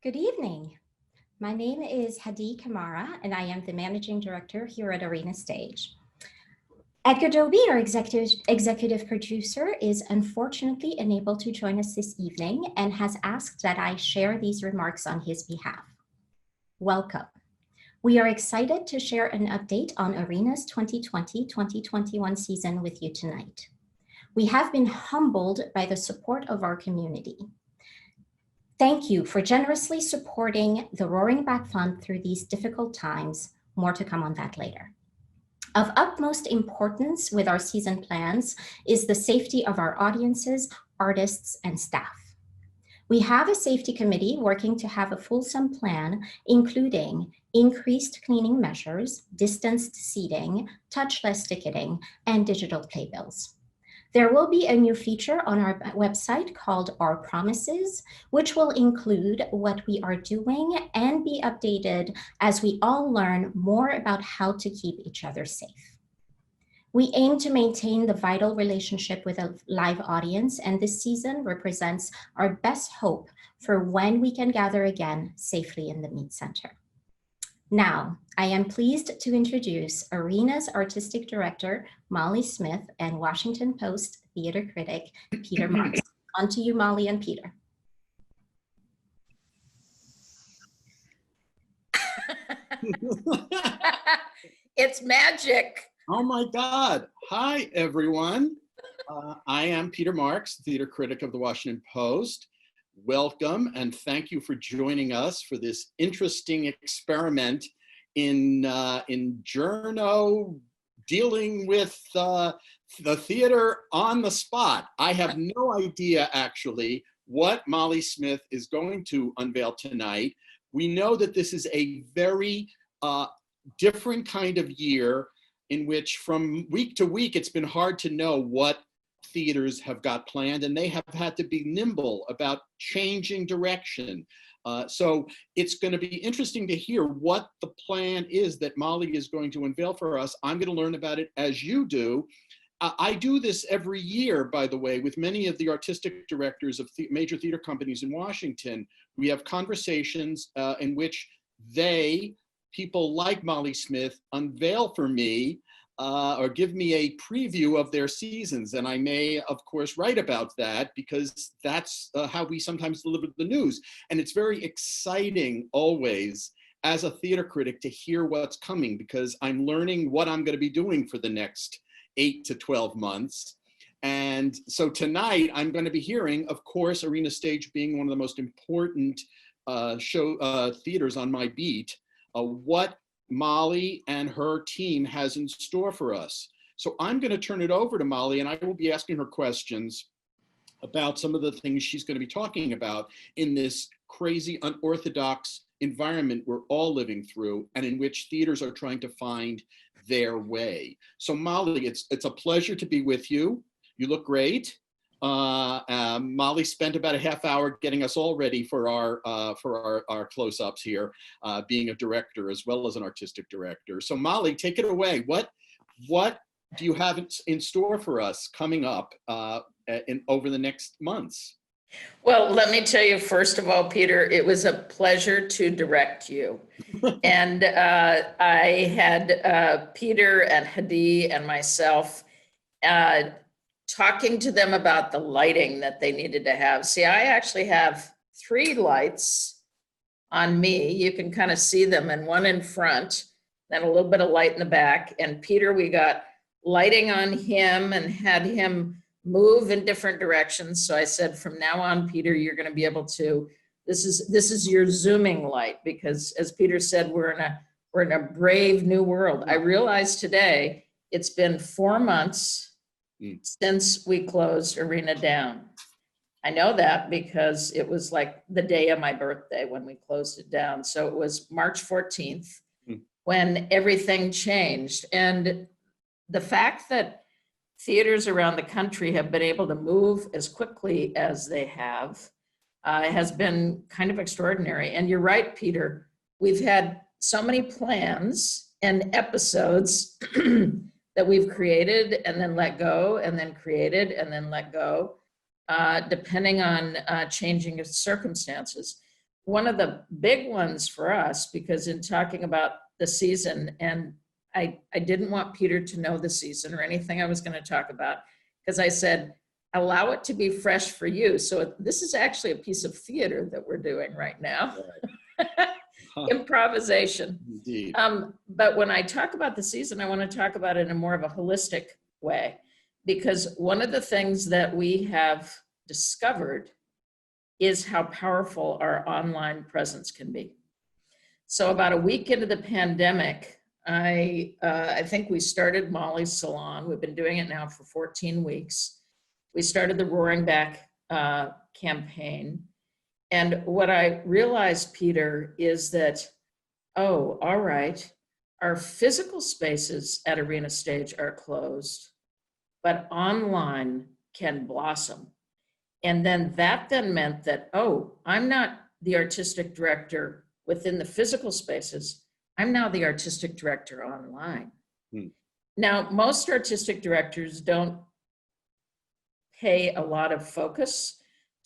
Good evening. My name is Hadi Kamara, and I am the Managing Director here at Arena Stage. Edgar Doby, our executive producer, is unfortunately unable to join us this evening and has asked that I share these remarks on his behalf. Welcome. We are excited to share an update on Arena's 2020-2021 season with you tonight. We have been humbled by the support of our community. Thank you for generously supporting the Roaring Back Fund through these difficult times. More to come on that later. Of utmost importance with our season plans is the safety of our audiences, artists, and staff. We have a safety committee working to have a fulsome plan, including increased cleaning measures, distanced seating, touchless ticketing, and digital playbills. There will be a new feature on our website called Our Promises, which will include what we are doing and be updated as we all learn more about how to keep each other safe. We aim to maintain the vital relationship with a live audience, and this season represents our best hope for when we can gather again safely in the Mead Center. Now, I am pleased to introduce Arena's Artistic Director, Molly Smith, and Washington Post theater critic, Peter Marks. On to you, Molly and Peter. It's magic. Oh my God. Hi, everyone. I am Peter Marks, theater critic of the Washington Post. Welcome and thank you for joining us for this interesting experiment in journo dealing with the theater on the spot. I have no idea actually what Molly Smith is going to unveil tonight. We know that this is a very different kind of year in which from week to week it's been hard to know what theaters have got planned, and they have had to be nimble about changing direction. So it's going to be interesting to hear what the plan is that Molly is going to unveil for us. I'm going to learn about it as you do. I do this every year, by the way, with many of the artistic directors of major theater companies in Washington. We have conversations in which people like Molly Smith, unveil for me or give me a preview of their seasons. And I may, of course, write about that because that's how we sometimes deliver the news. And it's very exciting always as a theater critic to hear what's coming because I'm learning what I'm going to be doing for the next 8 to 12 months. And so tonight I'm going to be hearing, of course, Arena Stage being one of the most important theaters on my beat, what Molly and her team has in store for us. So I'm going to turn it over to Molly and I will be asking her questions about some of the things she's going to be talking about in this crazy, unorthodox environment we're all living through and in which theaters are trying to find their way. So Molly, it's a pleasure to be with you. You look great. Molly spent about a half hour getting us all ready for our close-ups here, being a director as well as an artistic director. So Molly, take it away. What do you have in store for us coming up over the next months? Well, let me tell you, first of all, Peter, it was a pleasure to direct you. And I had Peter and Hadi and myself talking to them about the lighting that they needed to have. See, I actually have 3 lights on me. You can kind of see them, and one in front, then a little bit of light in the back. And Peter, we got lighting on him and had him move in different directions. So I said, from now on, Peter, you're going to be able to, this is your zooming light, because as Peter said, we're in a brave new world. I realized today it's been 4 months since we closed Arena down. I know that because it was like the day of my birthday when we closed it down. So it was March 14th when everything changed. And the fact that theaters around the country have been able to move as quickly as they have has been kind of extraordinary. And you're right, Peter, we've had so many plans and episodes that we've created and then let go, and then created and then let go, depending on changing circumstances. one of the big ones for us, because in talking about the season, and I didn't want Peter to know the season or anything I was going to talk about, because I said, allow it to be fresh for you. So this is actually a piece of theater that we're doing right now. Right. Huh. Improvisation. Indeed. But when I talk about the season, I want to talk about it in more of a holistic way, because one of the things that we have discovered is how powerful our online presence can be. So about a week into the pandemic, I think we started Molly's Salon. We've been doing it now for 14 weeks. We started the Roaring Back campaign. And what I realized, Peter, is that, oh, all right, our physical spaces at Arena Stage are closed, but online can blossom. And then that meant that, oh, I'm not the artistic director within the physical spaces. I'm now the artistic director online. Now, most artistic directors don't pay a lot of focus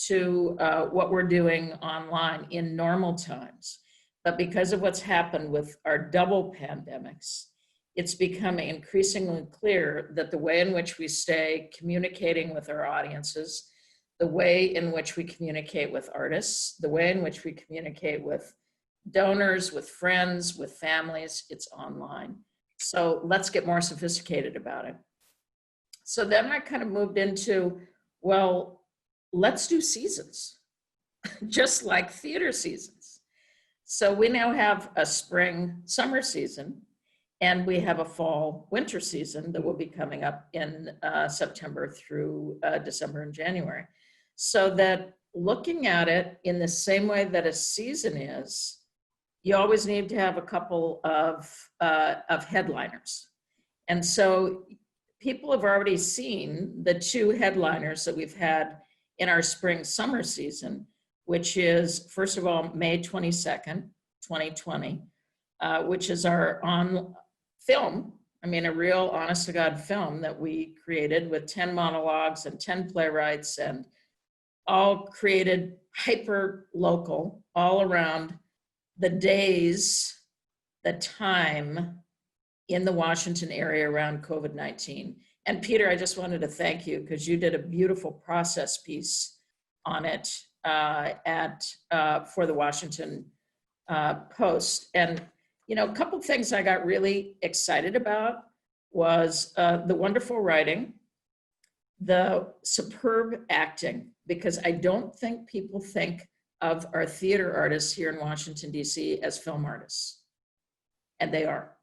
to what we're doing online in normal times. But because of what's happened with our double pandemics, it's becoming increasingly clear that the way in which we stay communicating with our audiences, the way in which we communicate with artists, the way in which we communicate with donors, with friends, with families, it's online. So let's get more sophisticated about it. So then I kind of moved into, well, let's do seasons, just like theater seasons. So we now have a spring, summer season, and we have a fall, winter season that will be coming up in September through December and January. So that looking at it in the same way that a season is, you always need to have a couple of headliners. And so people have already seen the two headliners that we've had in our spring summer season, which is, first of all, May 22nd, 2020, which is our on film, a real honest to God film that we created with 10 monologues and 10 playwrights, and all created hyper local, all around the days, the time in the Washington area around COVID-19. And Peter, I just wanted to thank you because you did a beautiful process piece on it for the Washington Post. And a couple of things I got really excited about was the wonderful writing, the superb acting, because I don't think people think of our theater artists here in Washington, D.C. as film artists, and they are.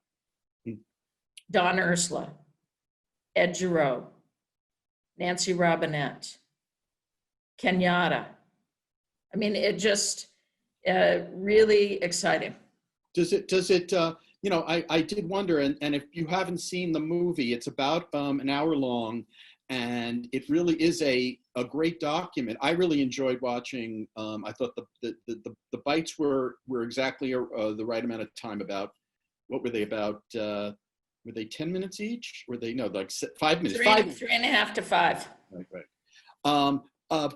Don Ursula, Ed Giroux, Nancy Robinette, Kenyatta. It just really exciting. Does it, I did wonder, and if you haven't seen the movie, it's about an hour long, and it really is a great document. I really enjoyed watching. I thought the bites were exactly the right amount of time. About, what were they about? Were they 10 minutes each? Were they, no, like 5 minutes? 3.5 to 5. Right.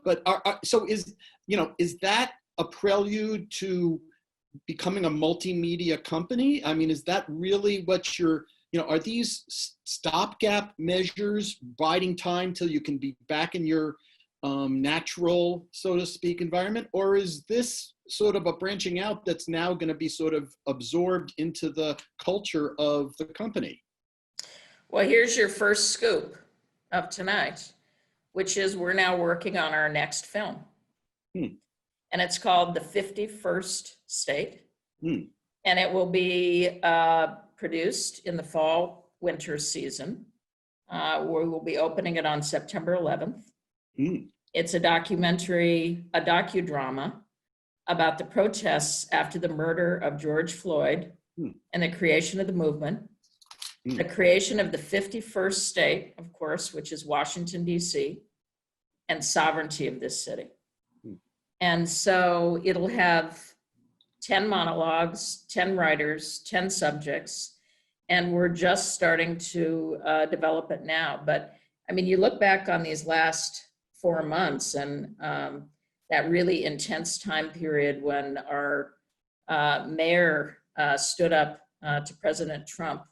But so is that a prelude to becoming a multimedia company? Is that really what you're, are these stopgap measures, biding time till you can be back in your natural, so to speak, environment? Or is this sort of a branching out that's now going to be sort of absorbed into the culture of the company? Well, here's your first scoop of tonight, which is we're now working on our next film. And it's called The 51st State. And it will be produced in the fall, winter season. We will be opening it on September 11th. It's a documentary, a docudrama about the protests after the murder of George Floyd and the creation of the movement, the creation of the 51st state, of course, which is Washington, D.C., and sovereignty of this city. And so it'll have 10 monologues, 10 writers, 10 subjects, and we're just starting to develop it now. But you look back on these last 4 months, and that really intense time period when our mayor stood up to President Trump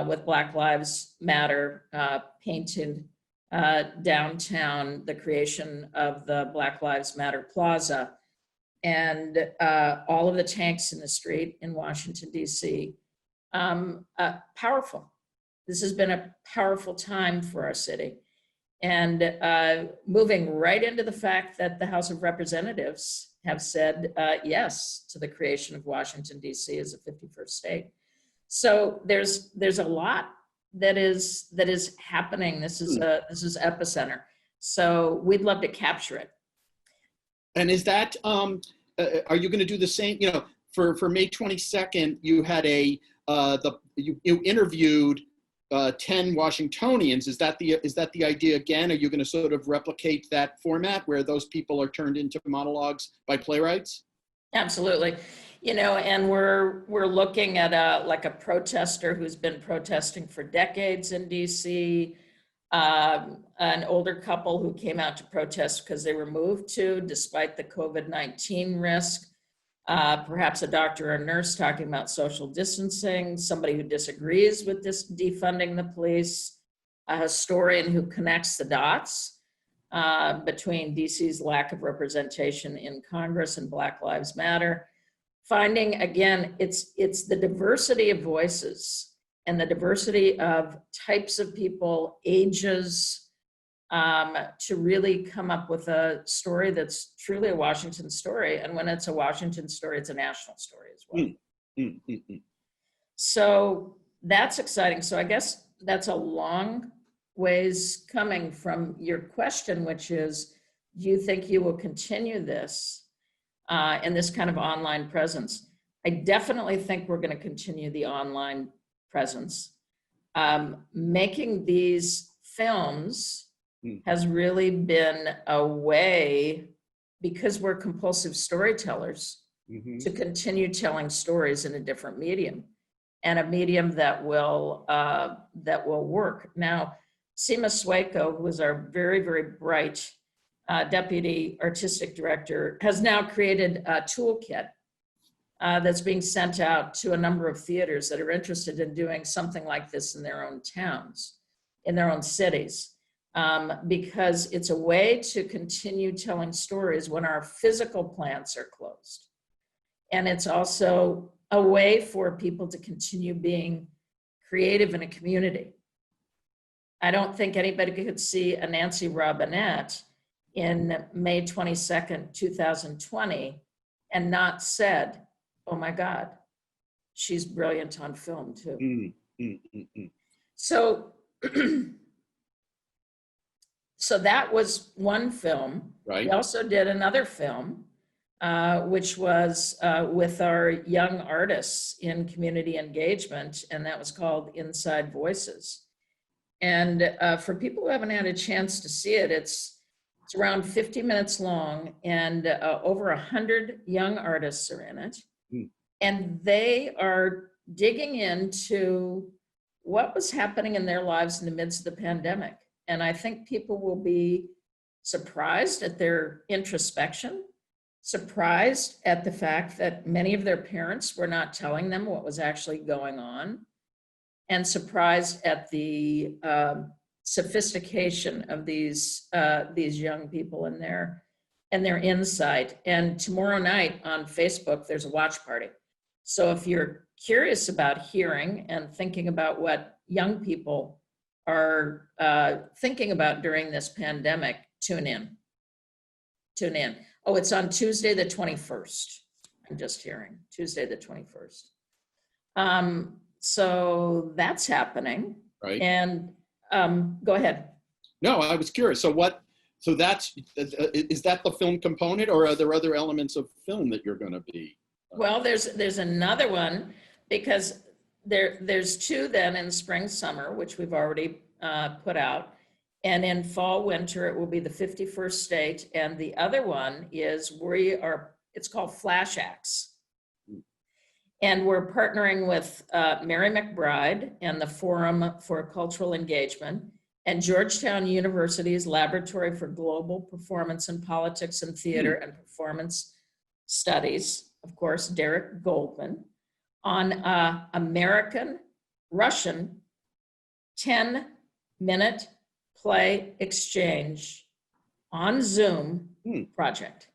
with Black Lives Matter, painted downtown the creation of the Black Lives Matter Plaza, and all of the tanks in the street in Washington, D.C. Powerful. This has been a powerful time for our city. And moving right into the fact that the House of Representatives have said yes to the creation of Washington, D.C. as a 51st state. So there's a lot that is happening. This is epicenter. So we'd love to capture it. And is that, are you going to do the same? You know, for May 22nd, you had you interviewed 10 Washingtonians. Is that the idea again? Are you going to sort of replicate that format where those people are turned into monologues by playwrights? Absolutely. You know, and we're looking at a protester who's been protesting for decades in DC, an older couple who came out to protest because they were moved to despite the COVID-19 risk, perhaps a doctor or a nurse talking about social distancing, somebody who disagrees with this defunding the police, a historian who connects the dots between DC's lack of representation in Congress and Black Lives Matter. Finding, again, it's the diversity of voices and the diversity of types of people, ages, to really come up with a story that's truly a Washington story. And when it's a Washington story, it's a national story as well. So that's exciting. So I guess that's a long ways coming from your question, which is, do you think you will continue this and this kind of online presence? I definitely think we're going to continue the online presence. Making these films has really been a way, because we're compulsive storytellers, to continue telling stories in a different medium, and a medium that will work. Now, Seema Swayko, who is our very, very bright deputy artistic director, has now created a toolkit that's being sent out to a number of theaters that are interested in doing something like this in their own towns, in their own cities, because it's a way to continue telling stories when our physical plants are closed. And it's also a way for people to continue being creative in a community. I don't think anybody could see a Nancy Robinette in May 22nd, 2020, and not said, oh my God, she's brilliant on film too. So, so that was one film. Right. We also did another film, which was with our young artists in community engagement, and that was called Inside Voices. And for people who haven't had a chance to see it, it's around 50 minutes long, and over 100 young artists are in it. And they are digging into what was happening in their lives in the midst of the pandemic. And I think people will be surprised at their introspection, surprised at the fact that many of their parents were not telling them what was actually going on, and surprised at the sophistication of these young people and their insight. And tomorrow night on Facebook, there's a watch party. So if you're curious about hearing and thinking about what young people are thinking about during this pandemic, tune in. Oh, it's on Tuesday the 21st. I'm just hearing, Tuesday the 21st. So that's happening. Right. And go ahead. No, I was curious. So is that the film component, or are there other elements of film that you're going to be? Well, there's another one, because there's two then in spring, summer, which we've already put out. And in fall, winter, it will be the 51st state. And the other one is it's called Flash Acts. And we're partnering with Mary Mcbride and the Forum for Cultural Engagement. and Georgetown University's Laboratory for Global Performance in Politics and Theater and Performance Studies, of course, Derek Goldman, on American-Russian 10-minute play exchange on Zoom project.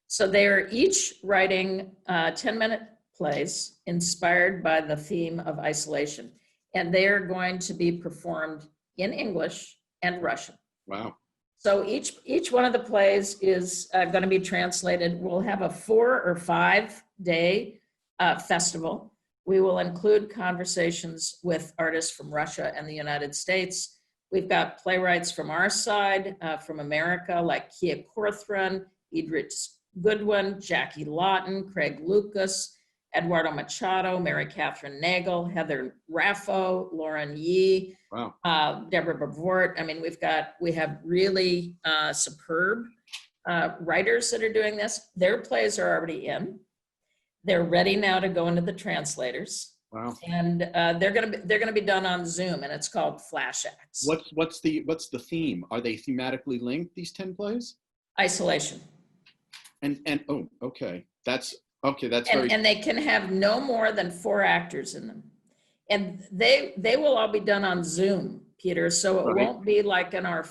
So they are each writing 10-minute plays inspired by the theme of isolation, and they are going to be performed in English and Russian. Wow. So each one of the plays is going to be translated. We'll have a 4 or 5 day festival. We will include conversations with artists from Russia and the United States. We've got playwrights from our side, from America, like Kia Corthron, Idris Goodwin, Jackie Lawton, Craig Lucas, Eduardo Machado, Mary Catherine Nagel, Heather Raffo, Lauren Yee, wow. Deborah Bavort. I mean, we have really superb writers that are doing this. Their plays are already in. They're ready now to go into the translators. Wow. And they're gonna be done on Zoom, and it's called Flash Acts. What's the theme? Are they thematically linked, these 10 plays? Isolation. And oh, okay. That's very. And they can have no more than 4 actors in them. And they will all be done on Zoom, Peter. So it won't be like in the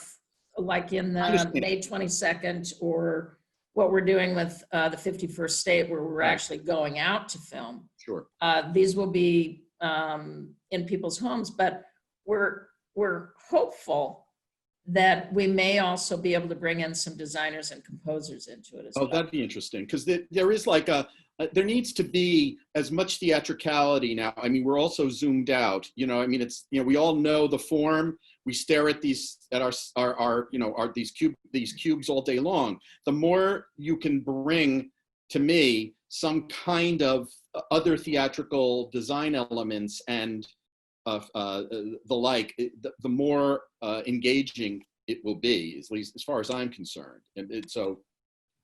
May 22nd or what we're doing with the 51st state, where we're actually going out to film. Sure. These will be in people's homes, but we're hopeful that we may also be able to bring in some designers and composers into it as well. Oh, that'd be interesting, because there is like there needs to be as much theatricality now. I mean, we're also zoomed out, you know, I mean, it's, you know, we all know the form. We stare at these, these cubes all day long. The more you can bring, to me, some kind of other theatrical design elements and the like, the more engaging it will be, at least as far as I'm concerned. And so.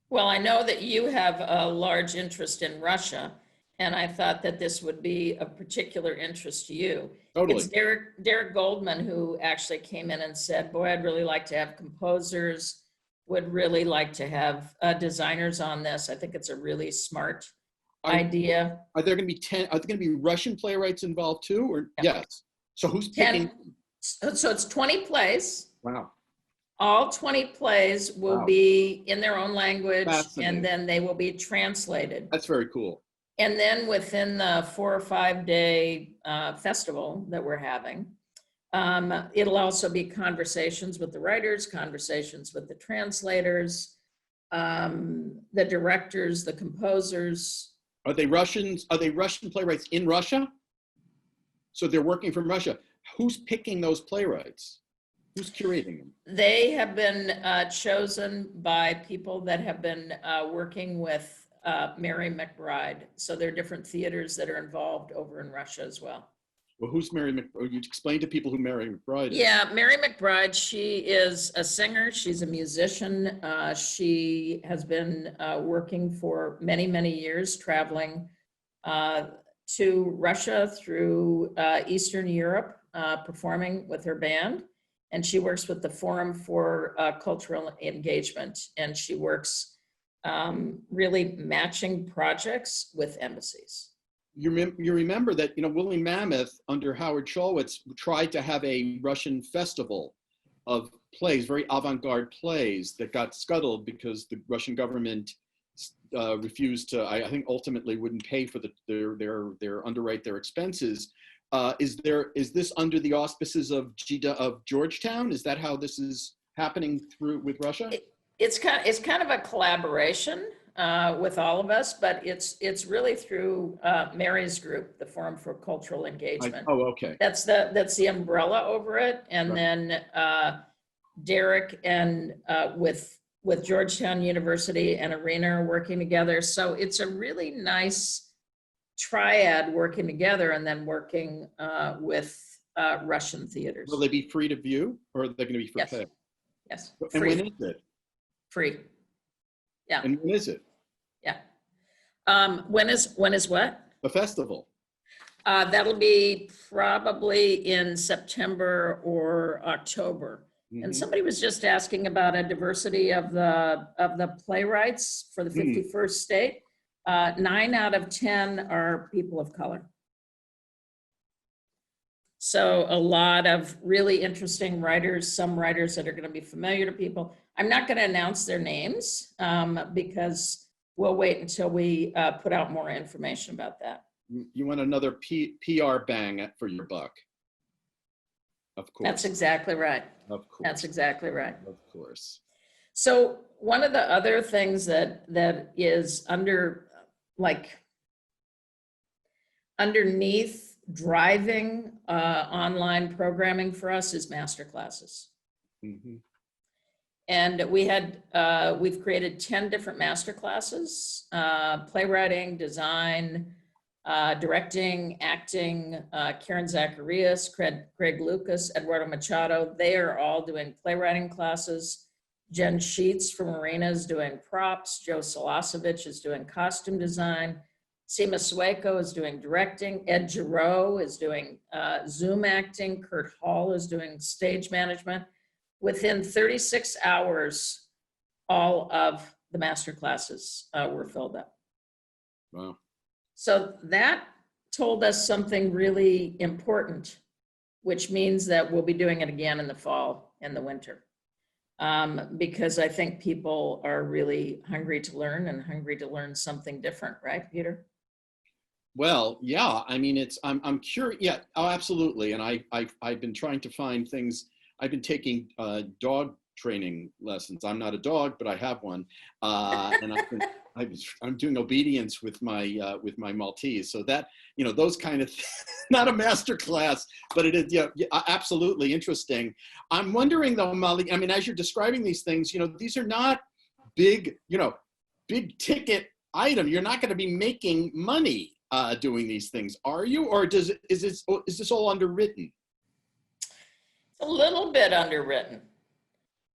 Well, I know that you have a large interest in Russia, and I thought that this would be of particular interest to you. Totally. It's Derek Goldman who actually came in and said, boy, I'd really like to have composers, would really like to have designers on this. I think it's a really smart idea. Are there going to be are there going to be Russian playwrights involved too, or yes? So who's 10, picking? So it's 20 plays. Wow. All 20 plays will be in their own language, and then they will be translated. That's very cool. And then within the 4 or 5 day festival that we're having, it'll also be conversations with the writers, conversations with the translators, the directors, the composers. Are they Russians? Are they Russian playwrights in Russia? So they're working from Russia. Who's picking those playwrights? Who's curating them? They have been chosen by people that have been working with Mary Mcbride. So there are different theaters that are involved over in Russia as well. Well, who's Mary Mcbride? You explain to people who Mary Mcbride is. Yeah, Mary Mcbride, she is a singer. She's a musician. She has been working for many, many years, traveling to Russia through Eastern Europe, performing with her band. And she works with the Forum for Cultural Engagement, and she works really matching projects with embassies. You remember that, you know, Woolly Mammoth under Howard Schulwitz tried to have a Russian festival of plays, very avant-garde plays, that got scuttled because the Russian government refused to, I think ultimately wouldn't pay for their underwrite their expenses. Is this under the auspices of Georgetown? Is that how this is happening with Russia? It's kind of a collaboration with all of us, but it's really through Mary's group, the Forum for Cultural Engagement. Okay. That's the umbrella over it, and then Derek and with Georgetown University and Arena are working together. So it's a really nice triad working together, and then working with Russian theaters. Will they be free to view, or are they going to be for pay? Yes. And Free. when is it? Free. Yeah. And when is it? Yeah. When is what? The festival. That'll be probably in September or October. And Mhm. somebody was just asking about a diversity of the playwrights for the 51st state. 9 out of 10 are people of color. So a lot of really interesting writers, some writers that are going to be familiar to people. I'm not going to announce their names because we'll wait until we put out more information about that. You want another PR bang for your buck. Of course. That's exactly right. Of course. That's exactly right. Of course. So one of the other things that is underneath driving online programming for us is master classes. Mm-hmm. And we've created 10 different master classes, playwriting, design, directing, acting, Karen Zacharias, Greg Lucas, Eduardo Machado. They are all doing playwriting classes. Jen Sheets from Marina is doing props. Joe Salasevich is doing costume design. Seema Sueco is doing directing. Ed Giroux is doing Zoom acting. Kurt Hall is doing stage management. Within 36 hours, all of the master classes were filled up. Wow. So that told us something really important, which means that we'll be doing it again in the fall and the winter. Because I think people are really hungry to learn and hungry to learn something different, right, Peter? Well, yeah, I mean, I'm curious. Yeah, oh, absolutely. And I've been trying to find things. I've been taking dog training lessons. I'm not a dog, but I have one. And I'm doing obedience with my Maltese. So that, those kind of, not a master class, but it is, yeah, absolutely interesting. I'm wondering though, Molly, I mean, as you're describing these things, these are not big, big ticket item. You're not going to be making money doing these things, are you? Or is this all underwritten? It's a little bit underwritten.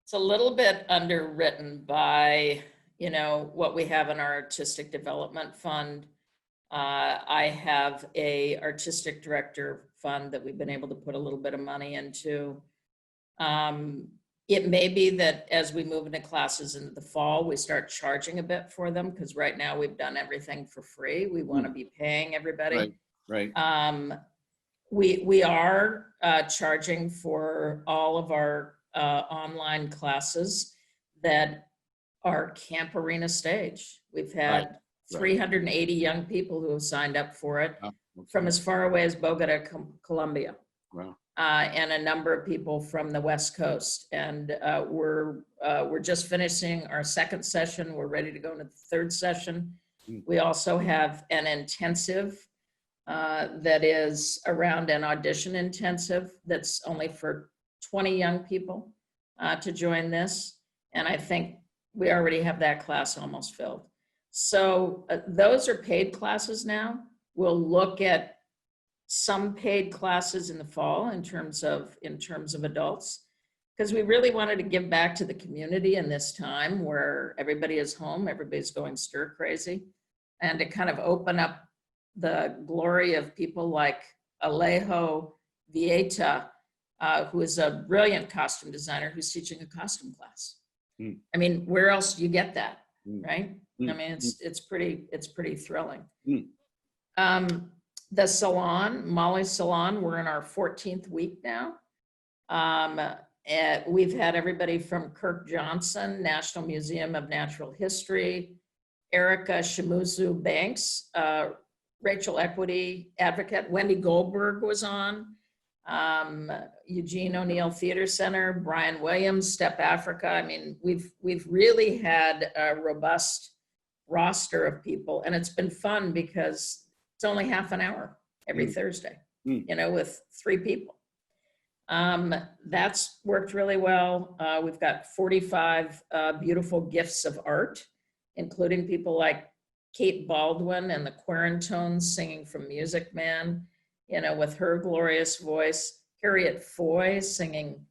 It's a little bit underwritten by, what we have in our artistic development fund. I have a artistic director fund that we've been able to put a little bit of money into. It may be that as we move into classes into the fall, we start charging a bit for them, because right now we've done everything for free. We want to be paying everybody. Right. We are charging for all of our online classes that are Camp Arena Stage. We've had 380 young people who have signed up for it from as far away as Bogota, Colombia. Wow. And a number of people from the West Coast. And we're just finishing our second session. We're ready to go into the third session. We also have an intensive that is around an audition intensive that's only for 20 young people to join this. And I think we already have that class almost filled. So those are paid classes now. We'll look at some paid classes in the fall in terms of adults, because we really wanted to give back to the community in this time where everybody is home, everybody's going stir crazy, and to kind of open up the glory of people like Alejo Vieta, who is a brilliant costume designer who's teaching a costume class. I mean, where else do you get that, right? I mean, it's pretty thrilling. The salon, Molly's Salon, we're in our 14th week now. We've had everybody from Kirk Johnson, National Museum of Natural History, Erica Shimuzu Banks, Rachel Equity Advocate, Wendy Goldberg was on, Eugene O'Neill Theater Center, Brian Williams, Step Africa. I mean, we've really had a robust roster of people, and it's been fun because it's only half an hour every Thursday, with 3 people. That's worked really well. We've got 45 beautiful gifts of art, including people like Kate Baldwin and the Quarantones singing from Music Man, with her glorious voice. Harriet Foy singing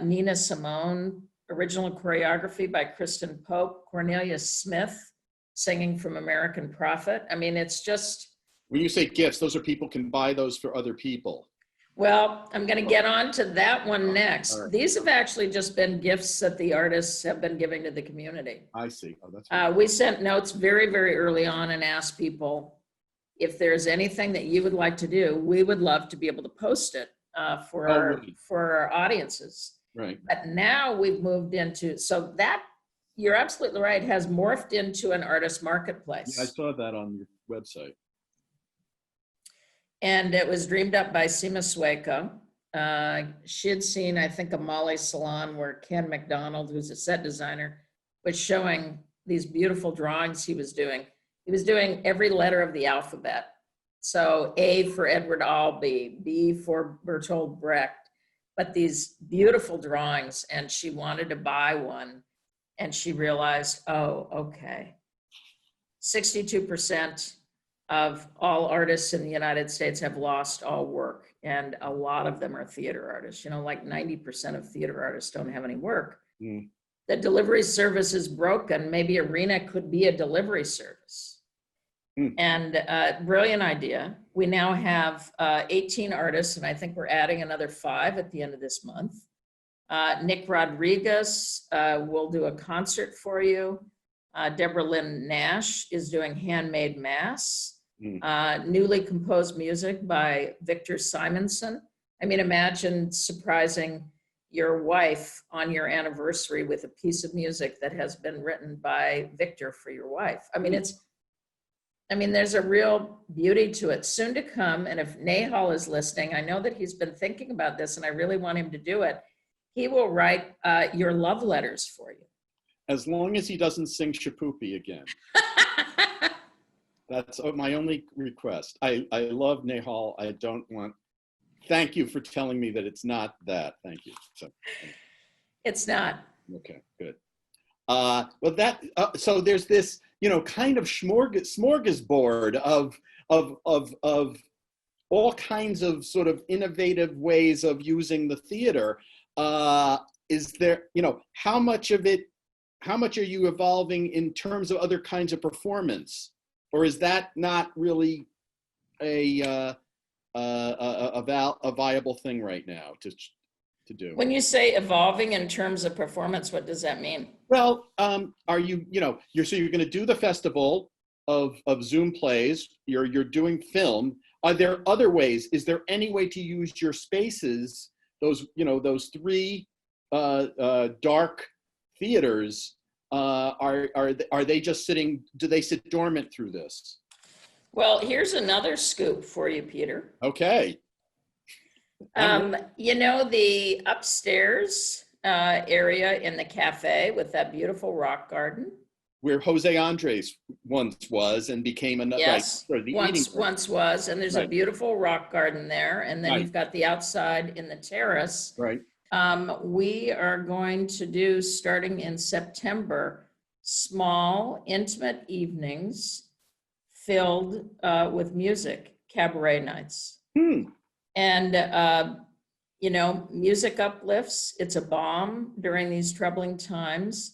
Nina Simone, original choreography by Kristen Pope. Cornelia Smith singing from American Prophet. I mean, it's just When you say gifts, those are people can buy those for other people. Well, I'm going to get on to that one All next. right. These have actually just been gifts that the artists have been giving to the community. I see. Oh, that's We sent notes very, very early on and asked people if there's anything that you would like to do. We would love to be able to post it for our audiences. right. But now we've moved into, so that, you're absolutely right, has morphed into an artist marketplace. Yeah, I saw that on your website. And it was dreamed up by Seema Swayko. She had seen, I think, a Molly salon where Ken McDonald, who's a set designer, was showing these beautiful drawings he was doing. He was doing every letter of the alphabet. So A for Edward Albee, B for Bertolt Brecht, but these beautiful drawings, and she wanted to buy one, and she realized, oh, okay, 62% of all artists in the United States have lost all work, and a lot of them are theater artists. You know, like 90% of theater artists don't have any work. Mm. The delivery service is broken. Maybe Arena could be a delivery service. Mm. And brilliant idea. We now have 18 artists, and I think we're adding another 5 at the end of this month. Nick Rodriguez will do a concert for you. Deborah Lynn Nash is doing Handmade Mass. Newly composed music by Victor Simonson. I mean, imagine surprising your wife on your anniversary with a piece of music that has been written by Victor for your wife. I mean, there's a real beauty to it. Soon to come, and if Nahal is listening, I know that he's been thinking about this, and I really want him to do it. He will write your love letters for you. As long as he doesn't sing Shapoopy again. That's my only request. I love Nahal. I don't want, thank you for telling me that it's not that. Thank you. So, It's not. okay, good. Well, so there's this, you know, kind of smorgasbord of all kinds of sort of innovative ways of using the theater. Is there, you know, how much are you evolving in terms of other kinds of performance? Or is that not really a viable thing right now to do? When you say evolving in terms of performance, what does that mean? Well, are you, you know, you're going to do the festival of Zoom plays, you're doing film. Are there other ways? Is there any way to use your spaces, those, you know, those 3 dark theaters, are they just sitting, do they sit dormant through this? Well, here's another scoop for you, Peter. Okay. You know, the upstairs area in the cafe with that beautiful rock garden? Where Jose Andres once was and became another. Yes, right, once was, and there's a right. beautiful rock garden there, and then Right. you've got the outside in the terrace. Right. We are going to do, starting in September, small, intimate evenings filled with music, cabaret nights. And, you know, music uplifts. It's a balm during these troubling times.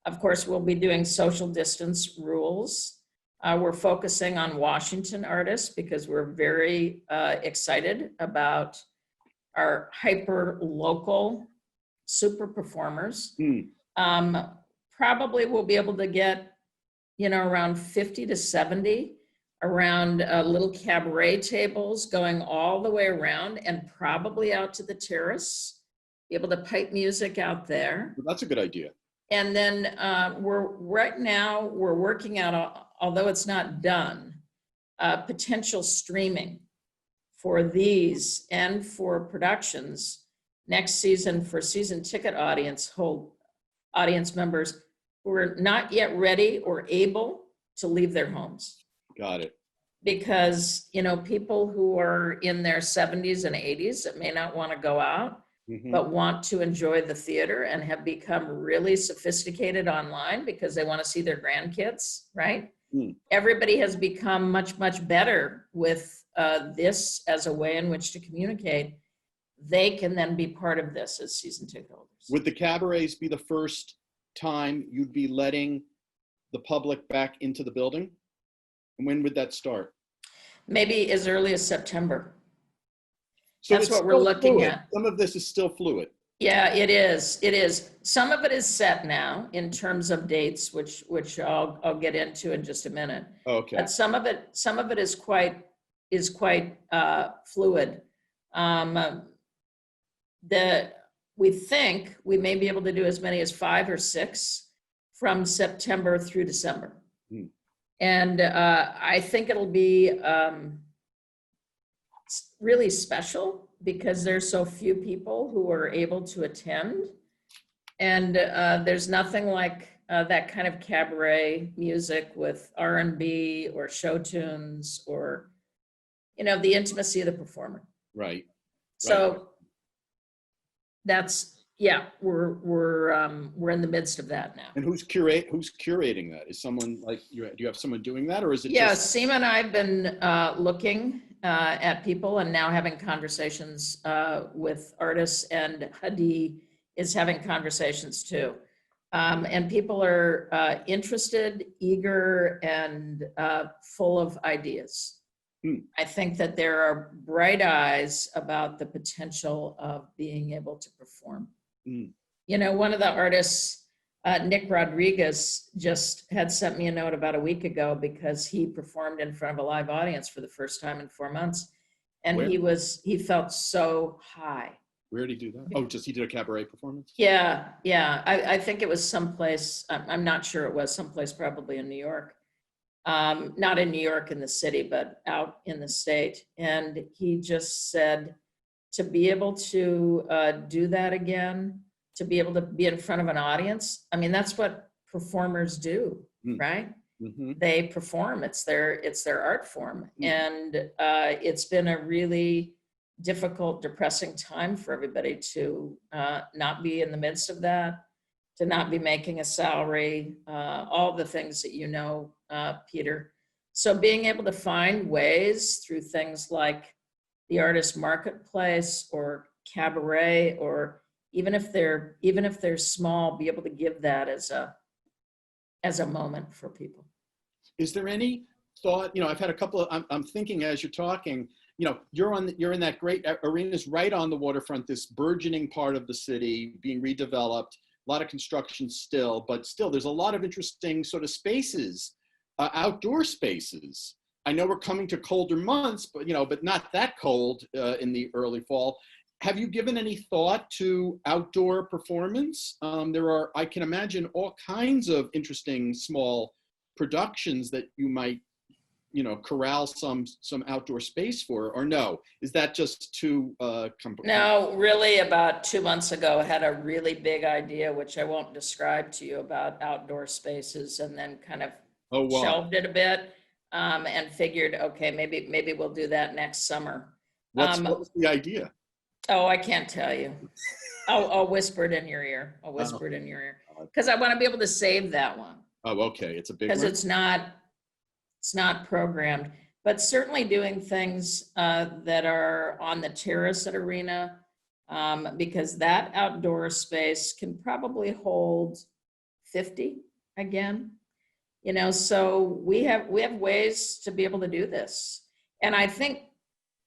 Of course, we'll be doing social distance rules. We're focusing on Washington artists because we're very excited about our hyper local super performers. Probably we'll be able to get, you know, around 50 to 70 around little cabaret tables going all the way around and probably out to the terrace, be able to pipe music out there. Well, that's a good idea. And then we're working out, although it's not done, potential streaming for these and for productions next season for season ticket audience members who are not yet ready or able to leave their homes. Got it. Because, you know, people who are in their 70s and 80s that may not want to go out, but want to enjoy the theater and have become really sophisticated online because they want to see their grandkids, right? Everybody has become much, much better with this as a way in which to communicate. They can then be part of this as season ticket holders. Would the cabarets be the first time you'd be letting the public back into the building? And when would that start? maybe as early as September. So That's it's what we're still looking fluid. at. Some of this is still fluid. Yeah, it is. It is. Some of it is set now in terms of dates, which I'll get into in just a minute. Okay. But some of it is quite fluid. We think we may be able to do as many as 5 or 6 from September through December. And I think it'll be really special because there's so few people who are able to attend. And there's nothing like that kind of cabaret music with R&B or show tunes or, the intimacy of the performer. Right. So that's, yeah, we're in the midst of that now. And who's curating that? Is someone like do you have someone doing that, or is it Yeah, just? Seema and I have been looking at people and now having conversations with artists, and Hadi is having conversations too. And people are interested, eager, and full of ideas. I think that there are bright eyes about the potential of being able to perform. One of the artists, Nick Rodriguez, just had sent me a note about a week ago because he performed in front of a live audience for the first time in 4 months. And Where? he felt so high. Where did he do that? Oh, he did a cabaret performance? Yeah. I think it was someplace, I'm not sure it was someplace probably in New York. Not in New York in the city, but out in the state. And he just said to be able to do that again, to be able to be in front of an audience. I mean, that's what performers do, right? They perform. It's their art form. And it's been a really difficult, depressing time for everybody to not be in the midst of that, to not be making a salary, all the things that Peter. So being able to find ways through things like the artist marketplace or cabaret, or even if they're small, be able to give that as a moment for people. Is there any thought? I've had a couple of. I'm thinking as you're talking. You're in that great arena's right on the waterfront. This burgeoning part of the city being redeveloped. A lot of construction still, but still, there's a lot of interesting sort of spaces, outdoor spaces. I know we're coming to colder months, but not that cold in the early fall. Have you given any thought to outdoor performance? I can imagine all kinds of interesting small productions that you might, corral some outdoor space for, or no? Is that just too No, really about 2 months ago, I had a really big idea, which I won't describe to you, about outdoor spaces, and then kind of shelved it a bit and figured, okay, maybe we'll do that next summer. What was the idea? Oh, I can't tell you. I'll whisper it in your ear. Because I want to be able to save that one. Oh, okay. It's a big one. Because it's not programmed, but certainly doing things that are on the terrace at Arena, because that outdoor space can probably hold 50 again. So we have ways to be able to do this. And I think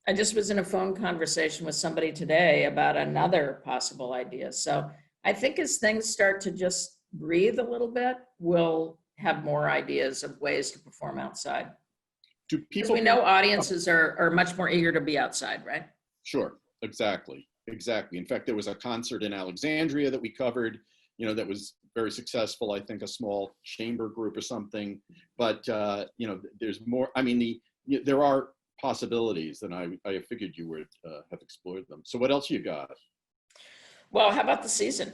I just was in a phone conversation with somebody today about another possible idea. So I think as things start to just breathe a little bit, we'll have more ideas of ways to perform outside. Because we know audiences are much more eager to be outside, right? Sure, exactly. In fact, there was a concert in Alexandria that we covered, that was very successful. I think a small chamber group or something, but there's more. I mean, there are possibilities, and I figured you would have explored them. So what else you got? Well, how about the season?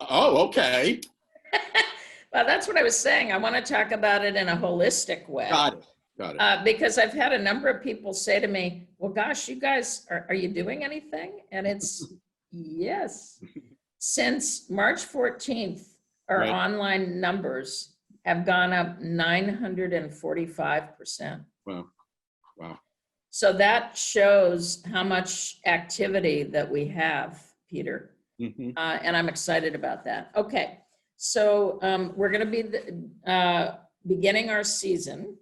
Okay. Well, that's what I was saying. I want to talk about it in a holistic way. Got it. Because I've had a number of people say to me, well, gosh, you guys, are you doing anything? And it's yes. Since March 14th, our online numbers have gone up 945%. Wow. So that shows how much activity that we have, Peter. And I'm excited about that. Okay. So we're going to be beginning our season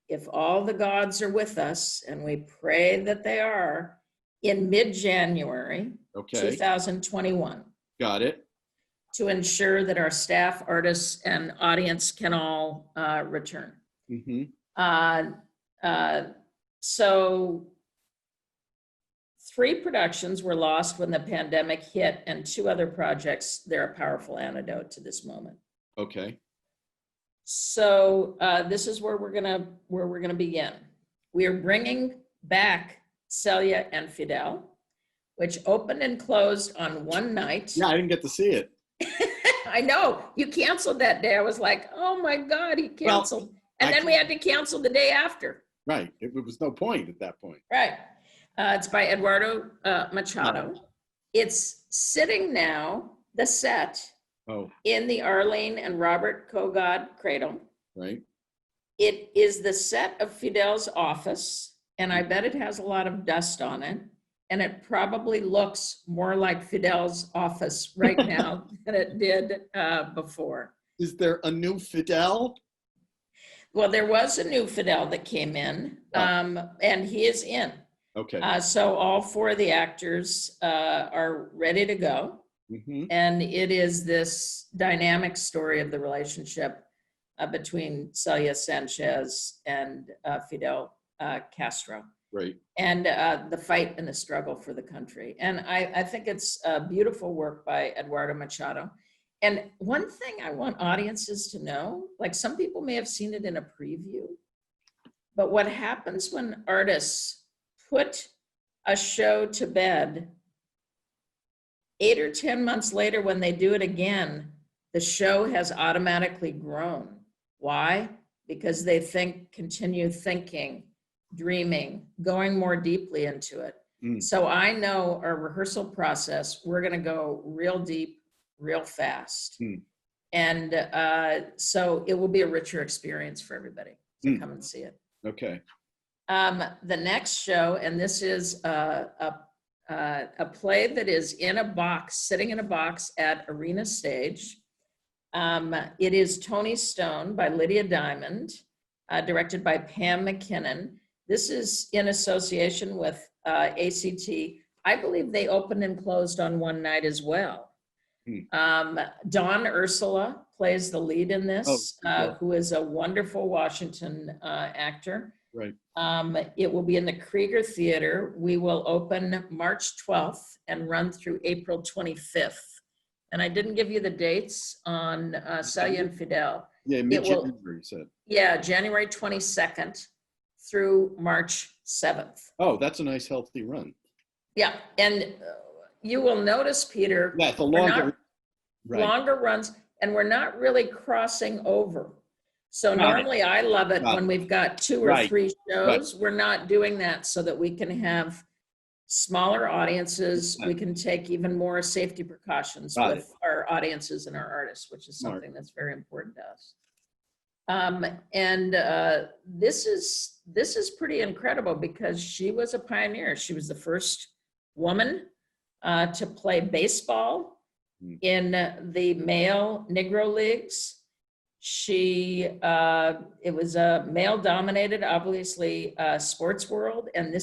if all the gods are with us, and we pray that they are, in mid-January Okay, 2021, got it. to ensure that our staff, artists, and audience can all return. Hmm. So 3 productions were lost when the pandemic hit, and 2 other projects, they're a powerful antidote to this moment. Okay. So this is where we're gonna begin. We are bringing back Celia and Fidel, which opened and closed on one night. Yeah, I didn't get to see it. I know, you canceled that day. I was like, oh my God, he canceled. And then we had to cancel the day after. Right. It was no point at that point. Right. It's by Eduardo Machado. It's sitting now, the set, Oh, in the Arlene and Robert Kogod Cradle. right. It is the set of Fidel's office, and I bet it has a lot of dust on it. And it probably looks more like Fidel's office right now than it did before. Is there a new Fidel? Well, there was a new Fidel that came in, and he is in. Okay. So all 4 of the actors are ready to go. Hmm. And it is this dynamic story of the relationship between Celia Sanchez and Fidel Castro. Right. And the fight and the struggle for the country. And I think it's a beautiful work by Eduardo Machado. And one thing I want audiences to know, like some people may have seen it in a preview, but what happens when artists put a show to bed, 8 or 10 months later, when they do it again, the show has automatically grown. Why? Because they continue thinking, dreaming, going more deeply into it. So I know our rehearsal process, we're going to go real deep, real fast. And so it will be a richer experience for everybody to come and see it. Okay. The next show, and this is a play that is in a box, sitting in a box at Arena Stage. It is Tony Stone by Lydia Diamond, directed by Pam McKinnon. This is in association with ACT. I believe they opened and closed on one night as well. Dawn Ursula plays the lead in this, who is a wonderful Washington actor. Right. It will be in the Krieger Theater. We will open March 12th and run through April 25th. And I didn't give you the dates on Celia and Fidel. Yeah, mid-January, you said. Yeah, January 22nd through March 7th. Oh, that's a nice, healthy run. Yeah, and you will notice, Peter, Yeah, the longer, longer runs, and we're not really crossing over. So normally I love it when we've got 2 or 3 shows. We're not doing that so that we can have smaller audiences. We can take even more safety precautions with our audiences and our artists, which is something that's very important to us. This is pretty incredible because she was a pioneer. She was the first woman to play baseball in the male Negro leagues. It was a male-dominated, obviously, sports world, and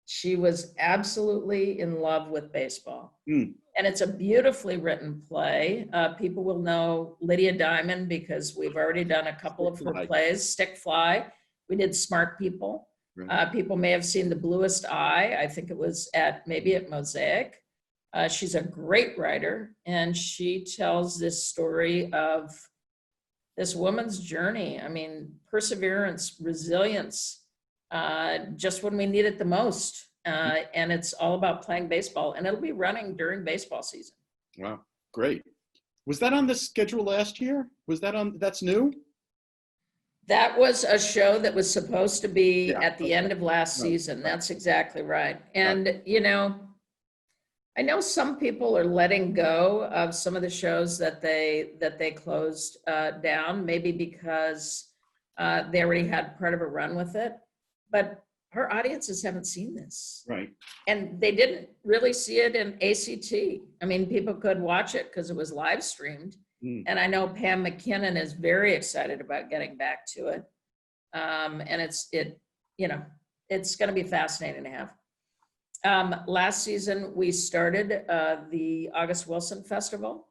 she was absolutely in love with baseball. And it's a beautifully written play. People will know Lydia Diamond because we've already done a couple of her plays. Stick Fly, we did Smart People. People may have seen The Bluest Eye. I think it was maybe at Mosaic. She's a great writer, and she tells this story of this woman's journey. I mean, perseverance, resilience, just when we need it the most. And it's all about playing baseball, and it'll be running during baseball season. Wow, great. Was that on the schedule last year? That's new? That was a show that was supposed to be at the end of last season. That's exactly right. And, I know some people are letting go of some of the shows that they closed down, maybe because they already had part of a run with it. But our audiences haven't seen this. Right. And they didn't really see it in ACT. I mean, people could watch it because it was live streamed. And I know Pam McKinnon is very excited about getting back to it. And it's going to be fascinating to have. Last season, we started the August Wilson Festival,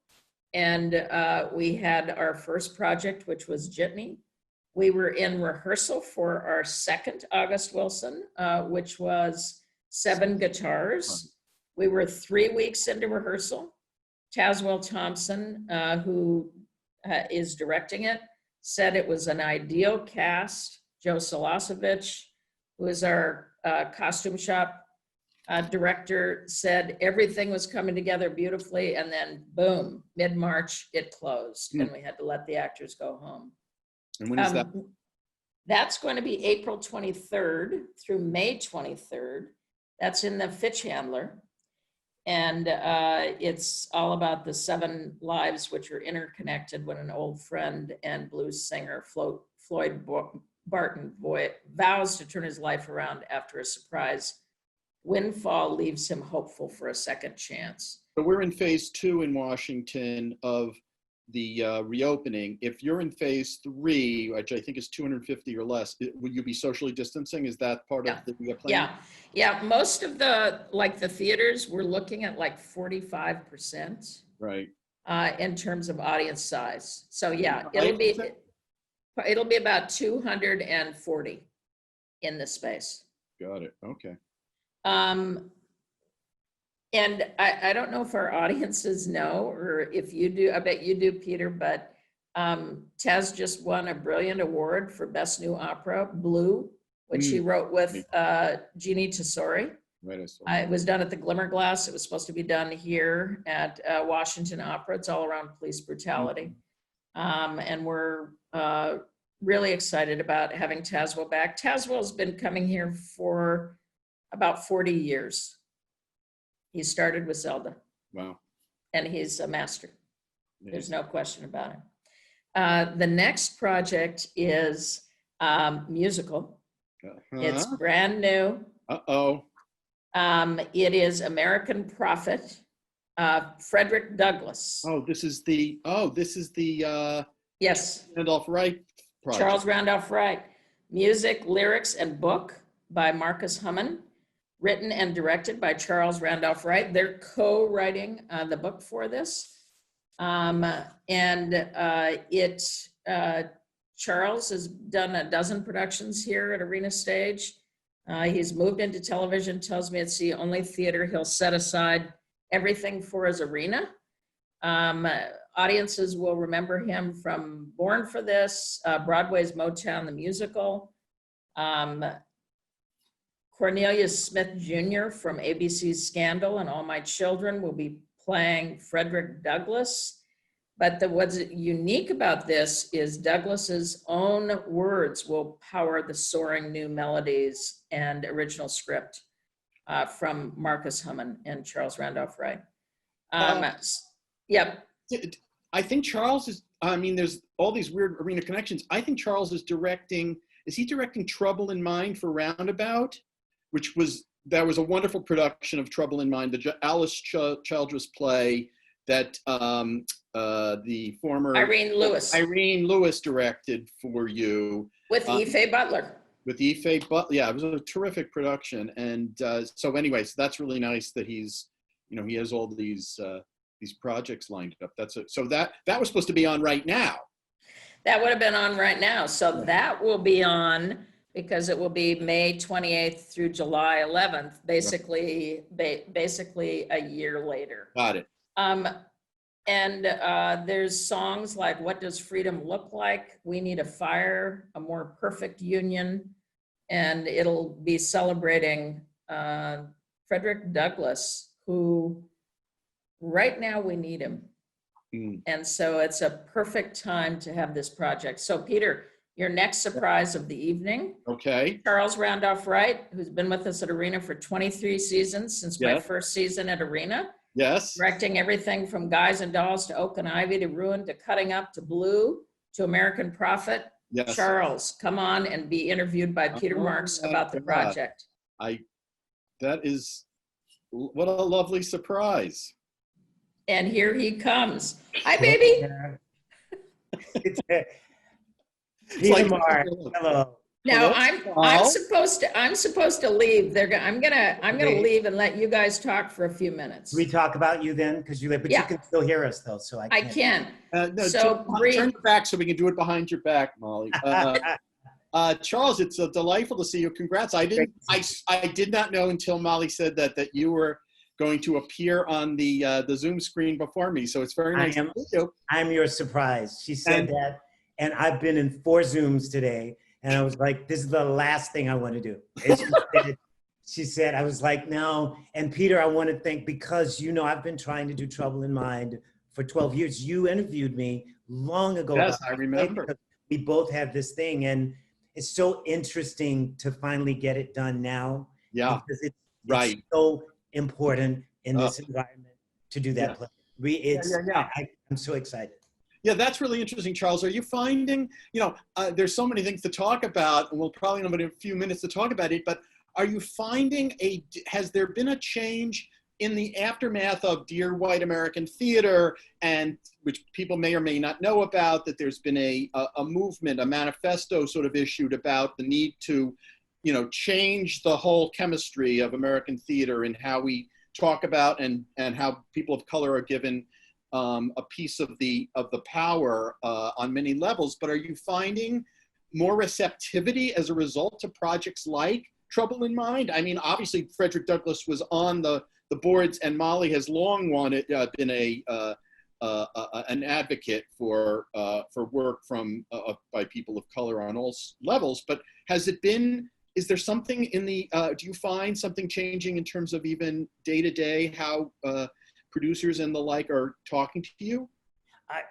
and we had our first project, which was Jitney. We were in rehearsal for our second August Wilson, which was 7 guitars. We were 3 weeks into rehearsal. Tazewell Thompson, who is directing it, said it was an ideal cast. Joe Salasevich, who is our costume shop director, said everything was coming together beautifully, and then boom, mid-March, it closed, and we had to let the actors go home. And when is that? That's going to be April 23rd through May 23rd. That's in the Fitch Handler. And it's all about the 7 lives which are interconnected when an old friend and blues singer Floyd Barton vows to turn his life around after a surprise windfall leaves him hopeful for a second chance. So we're in phase 2 in Washington of the reopening. If you're in phase 3, which I think is 250 or less, will you be socially distancing? Is that part of the plan? Yeah. Most of the theaters, we're looking at like 45%. Right. In terms of audience size. So yeah, it'll be about 240 in the space. Got it. Okay. And I don't know if our audiences know, or if you do, I bet you do, Peter, but Taz just won a brilliant award for Best New Opera, Blue, which he wrote with Jeannie Tesori. Right, I saw It was done at the Glimmerglass. It was supposed to be done here at Washington Opera. It's all around police brutality. And we're really excited about having Tazewell back. Tazewell's been coming here for about 40 years. He started with Zelda. Wow. And he's a master. There's no question about it. The next project is musical. It's brand new. Uh-oh. It is American Prophet, Frederick Douglass. This is the Yes. Randolph-Wright project. Charles Randolph-Wright. Music, lyrics, and book by Marcus Hummin. Written and directed by Charles Randolph-Wright. They're co-writing the book for this. Charles has done a dozen productions here at Arena Stage. He's moved into television, tells me it's the only theater he'll set aside everything for his arena. Audiences will remember him from Born for This, Broadway's Motown the Musical, Cornelius Smith Jr. from ABC's Scandal and All My Children will be playing Frederick Douglass. But what's unique about this is Douglas's own words will power the soaring new melodies and original script from Marcus Hummin and Charles Randolph-Wright. Yep. I think Charles is, there's all these weird arena connections. I think Charles is he directing Trouble in Mind for Roundabout? That was a wonderful production of Trouble in Mind, the Alice Childress play that the former Irene Lewis directed for you. With Ife Butler. With Ife Butler, yeah, it was a terrific production. And so that's really nice that he has all these projects lined up. So that was supposed to be on right now. That would have been on right now. So that will be on, because it will be May 28th through July 11th, basically a year later. Got it. And there's songs like What Does Freedom Look Like? We Need a Fire, A More Perfect Union. And it'll be celebrating Frederick Douglass, who right now we need him. And so it's a perfect time to have this project. So Peter, your next surprise of the evening. Okay. Charles Randolph-Wright, who's been with us at Arena for 23 seasons since my first season at Arena. Yes. Directing everything from Guys and Dolls to Oak and Ivy to Ruin to Cutting Up to Blue to American Prophet. Yes. Charles, come on and be interviewed by Peter Marks about the project. That is, what a lovely surprise. And here he comes. Hi, baby. Peter Marks, hello. Now, Hello, I'm Paul. supposed to leave. I'm gonna Okay. leave and let you guys talk for a few minutes. We talk about you then, because you live, but Yeah. you can still hear us though, so I I can't. can. No, So, turn your back so we can do it behind your back, Molly. Charles, it's delightful to see you. Congrats. I did not know until Molly said that you were going to appear on the Zoom screen before me. So it's very nice to meet you. I'm your surprise. She said that, and I've been in 4 Zooms today, and I was like, this is the last thing I want to do. And she said, I was like, no. And Peter, I want to thank, because I've been trying to do Trouble in Mind for 12 years. You interviewed me long ago. Yes, about I remember. because we both have this thing, and it's so interesting to finally get it done now. Yeah, because it's right. so important in this environment to do that play. I'm so excited. Yeah, that's really interesting, Charles. Are you finding, there's so many things to talk about, and we'll probably have a few minutes to talk about it, but are you finding has there been a change in the aftermath of Dear White American Theater, and which people may or may not know about, that there's been a movement, a manifesto sort of issued about the need to, change the whole chemistry of American theater and how we talk about and how people of color are given a piece of the power on many levels. But are you finding more receptivity as a result to projects like Trouble in Mind? I mean, obviously Frederick Douglass was on the boards, and Molly has long been an advocate for work from by people of color on all levels. But is there something in the do you find something changing in terms of even day to day how producers and the like are talking to you?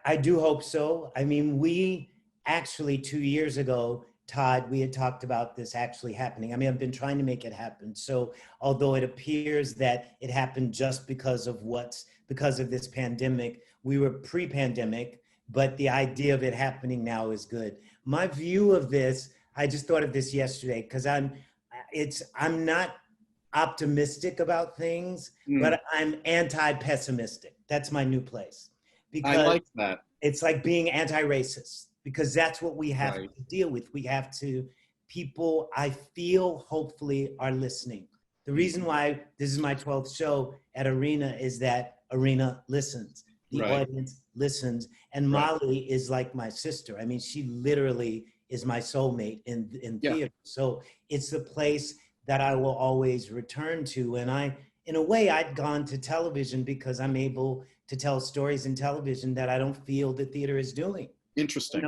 I do hope so. I mean, we actually 2 years ago, Todd, we had talked about this actually happening. I mean, I've been trying to make it happen. So although it appears that it happened just because of this pandemic, we were pre-pandemic, but the idea of it happening now is good. My view of this, I just thought of this yesterday, because I'm not optimistic about things, but I'm anti-pessimistic. That's my new place. Because I like that. It's like being anti-racist, because that's what we have to deal with. We have to, people I feel hopefully are listening. The reason why this is my 12th show at Arena is that Arena listens. The audience listens. And Molly is like my sister. I mean, she literally is my soulmate in theater. So it's the place that I will always return to. And in a way, I'd gone to television because I'm able to tell stories in television that I don't feel the theater is doing. Interesting.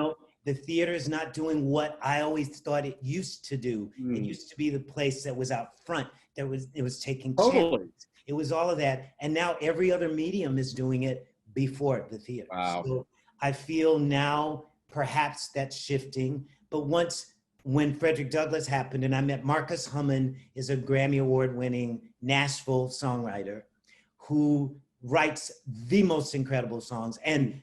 The theater is not doing what I always thought it used to do. It used to be the place that was out front, it was taking chances. It was all of that. And now every other medium is doing it before the theater. Wow. So I feel now perhaps that's shifting. But when Frederick Douglass happened, and I met Marcus Hummon, is a Grammy Award-winning Nashville songwriter who writes the most incredible songs. And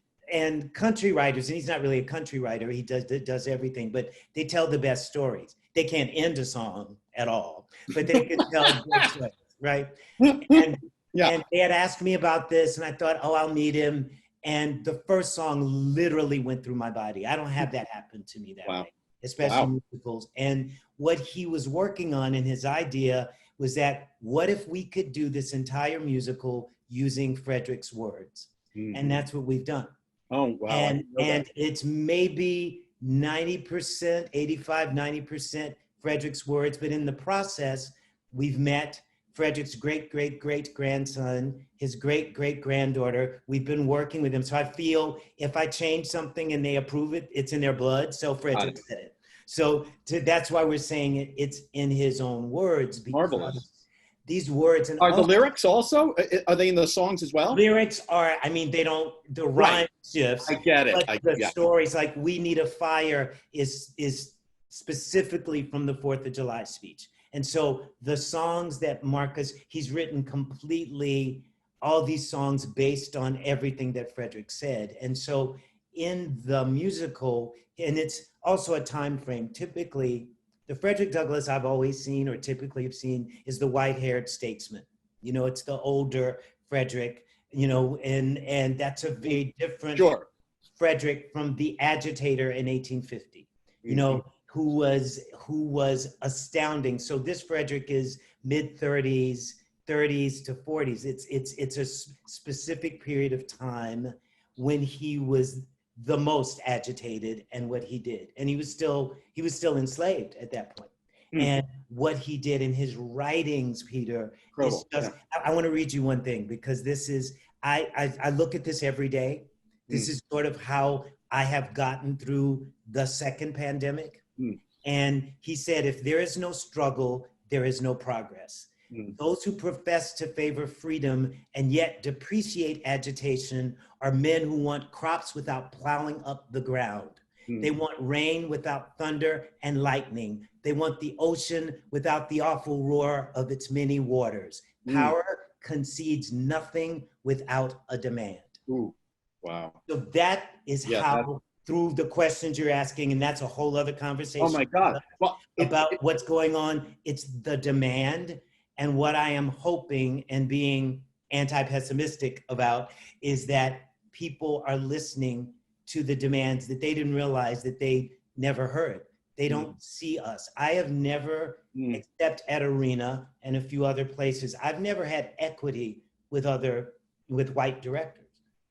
country writers, and he's not really a country writer, he does everything, but they tell the best stories. They can't end a song at all, but they can tell good stories, right? And they had asked me about this, and I thought, oh, I'll meet him. And the first song literally went through my body. I don't have that happen to me that way, especially musicals. And what he was working on in his idea was that, what if we could do this entire musical using Frederick's words? And that's what we've done. Oh, wow. And it's maybe 90%, 85, 90% Frederick's words, but in the process, we've met Frederick's great-great-great-grandson, his great-great-granddaughter. We've been working with them. So I feel if I change something and they approve it, it's in their blood. So Frederick said it. So that's why we're saying it's in his own words. Marvelous. These words. And are the lyrics also, are they in the songs as well? Lyrics are, I mean, they don't, the rhyme shifts. I get it. But the stories like We Need a Fire is specifically from the 4th of July speech. And so the songs that Marcus, he's written completely, all these songs based on everything that Frederick said. And so in the musical, and it's also a time frame, typically, the Frederick Douglass I've always seen, or typically have seen, is the white-haired statesman. It's the older Frederick, and that's a very different Frederick from the agitator in 1850, who was astounding. So this Frederick is mid-30s, 30s to 40s. It's a specific period of time when he was the most agitated and what he did. And he was still enslaved at that point. And what he did in his writings, Peter, is just, I want to read you one thing, because this is, I look at this every day. This is sort of how I have gotten through the second pandemic. And he said, if there is no struggle, there is no progress. Those who profess to favor freedom and yet depreciate agitation are men who want crops without plowing up the ground. They want rain without thunder and lightning. They want the ocean without the awful roar of its many waters. Power concedes nothing without a demand. Ooh, wow. So that is how, through the questions you're asking, and that's a whole other conversation. Oh my God. Well, about what's going on. It's the demand. And what I am hoping and being anti-pessimistic about is that people are listening to the demands that they didn't realize that they never heard. They don't see us. I have never, except at Arena and a few other places, I've never had equity with white directors.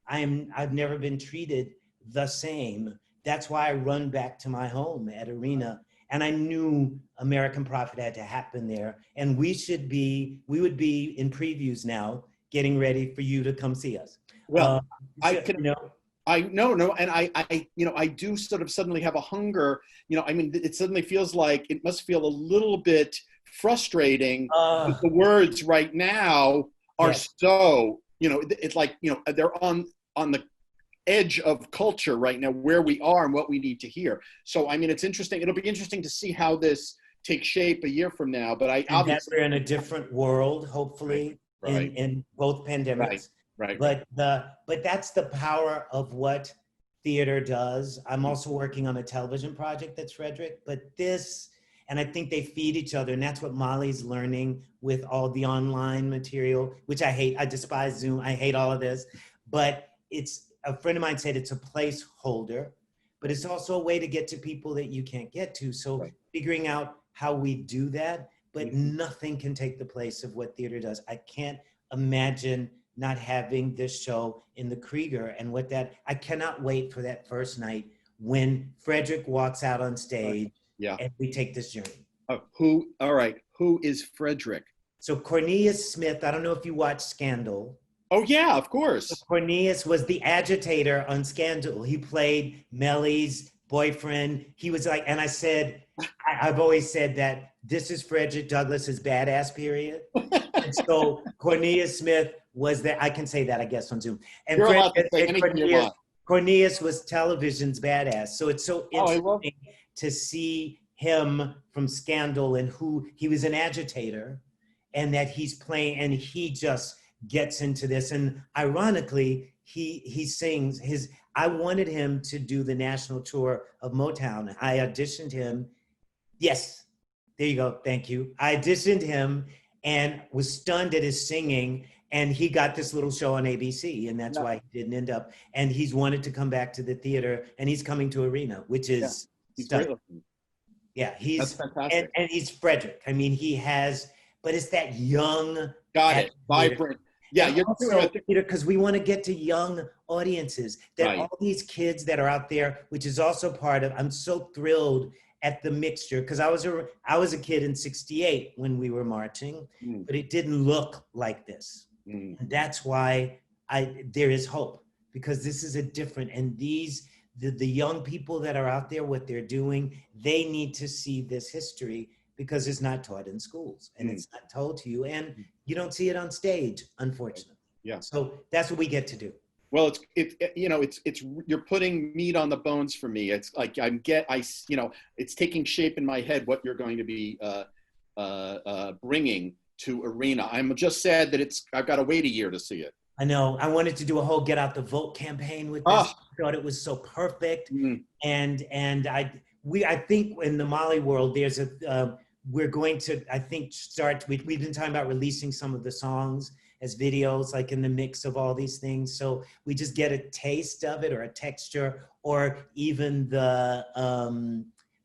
I've never been treated the same. That's why I run back to my home at Arena. And I knew American Prophet had to happen there. And we would be in previews now, getting ready for you to come see us. Well, I do sort of suddenly have a hunger, I mean, it suddenly feels like it must feel a little bit frustrating that the words right now are so, it's like, they're on the edge of culture right now, where we are and what we need to hear. So, I mean, it's interesting. It'll be interesting to see how this takes shape a year from now, but obviously we're in a different world, hopefully, in both pandemics. Right. But that's the power of what theater does. I'm also working on a television project that's Frederick, and I think they feed each other, and that's what Molly's learning with all the online material, which I hate. I despise Zoom. I hate all of this, but a friend of mine said it's a placeholder, but it's also a way to get to people that you can't get to. So figuring out how we do that, but nothing can take the place of what theater does. I can't imagine not having this show in the Krieger and I cannot wait for that first night when Frederick walks out on stage and we take this journey. Who is Frederick? So Cornelius Smith, I don't know if you watch Scandal. Oh yeah, of course. So Cornelius was the agitator on Scandal. He played Melly's boyfriend. He was like, and I said, I've always said that this is Frederick Douglass's badass period. And so Cornelius Smith was that, I can say that, I guess, on Zoom. And you're allowed to say anything you want. Cornelius was television's badass. So it's so interesting to see him from Scandal and who he was, an agitator, and that he's playing, and he just gets into this. And ironically, he sings I wanted him to do the national tour of Motown. I auditioned him. Yes, there you go, thank you. I auditioned him and was stunned at his singing, and he got this little show on ABC, and that's why he didn't end up. And he's wanted to come back to the theater, and he's coming to Arena, which is stunning. Yeah, that's fantastic. And he's Frederick. I mean, but it's that young, vibrant. Yeah, you're also, Peter, because we want to get to young audiences. That all these kids that are out there, which is also part of. I'm so thrilled at the mixture, because I was a kid in '68 when we were marching, but it didn't look like this. And that's why there is hope, because this is a different, and the young people that are out there, what they're doing, they need to see this history, because it's not taught in schools, and it's not told to you, and you don't see it on stage, unfortunately. Yeah. So that's what we get to do. Well, it's you're putting meat on the bones for me. It's like it's taking shape in my head what you're going to be bringing to Arena. I'm just sad that I've got to wait a year to see it. I know. I wanted to do a whole Get Out the Vote campaign with this. I thought it was so perfect, and I think in the Molly world, we're going to, I think, we've been talking about releasing some of the songs as videos, like in the mix of all these things. So we just get a taste of it, or a texture, or even the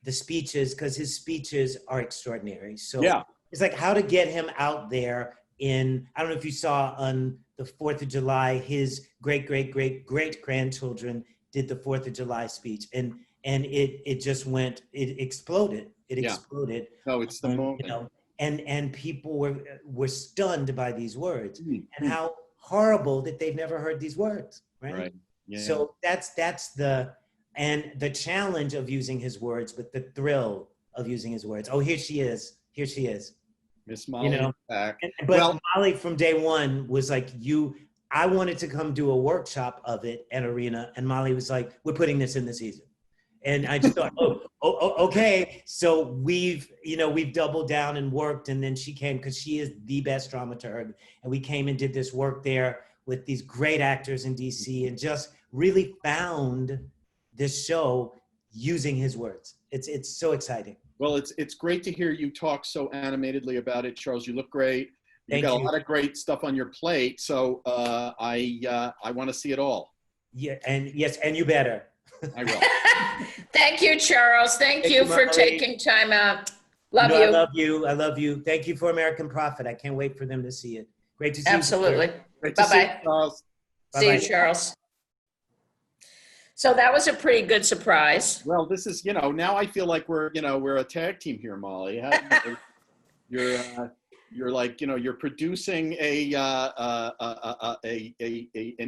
the speeches, because his speeches are extraordinary. So Yeah. it's like how to get him out there in, I don't know if you saw on the 4th of July, his great-great-great-great-grandchildren did the 4th of July speech. And it just went, it exploded. It Yeah. exploded. No, it's the moment. You know, and people were stunned by these words and Mm. how horrible that they've never heard these words, right? Right. Yeah. So that's the challenge of using his words, but the thrill of using his words. Oh, here she is. Here she is. Miss Molly, You know, back. but Molly from day one was like, I wanted to come do a workshop of it at Arena, and Molly was like, we're putting this in the season. And I just thought, okay. So we've doubled down and worked, and then she came because she is the best dramaturg, and we came and did this work there with these great actors in DC, and just really found this show using his words. It's so exciting. Well, it's great to hear you talk so animatedly about it, Charles. You look great. You've got a lot of great stuff on your plate, so I want to see it all. Yeah, and yes, and you better. I will. Thank you, Charles. Thank you for taking time out. Love you. I love you. I love you. Thank you for American Prophet. I can't wait for them to see it. Great to see you. Absolutely. Great to see you, Bye-bye. Charles. See you, Charles. So that was a pretty good surprise. Well, this is, now I feel like we're a tag team here, Molly. You're like, you're producing an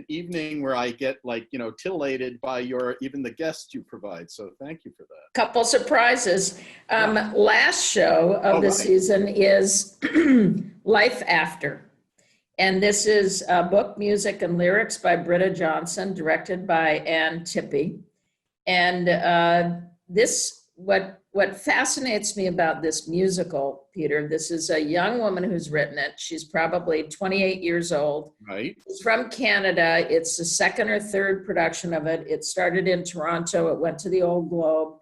evening where I get like, titillated by even the guests you provide. So thank you for that. Couple surprises. Last show of the season is Life After. And this is book, music, and lyrics by Britta Johnson, directed by Ann Tippie. And what fascinates me about this musical, Peter, this is a young woman who's written it. She's probably 28 years old. Right. She's from Canada. It's the second or third production of it. It started in Toronto. It went to the Old Globe.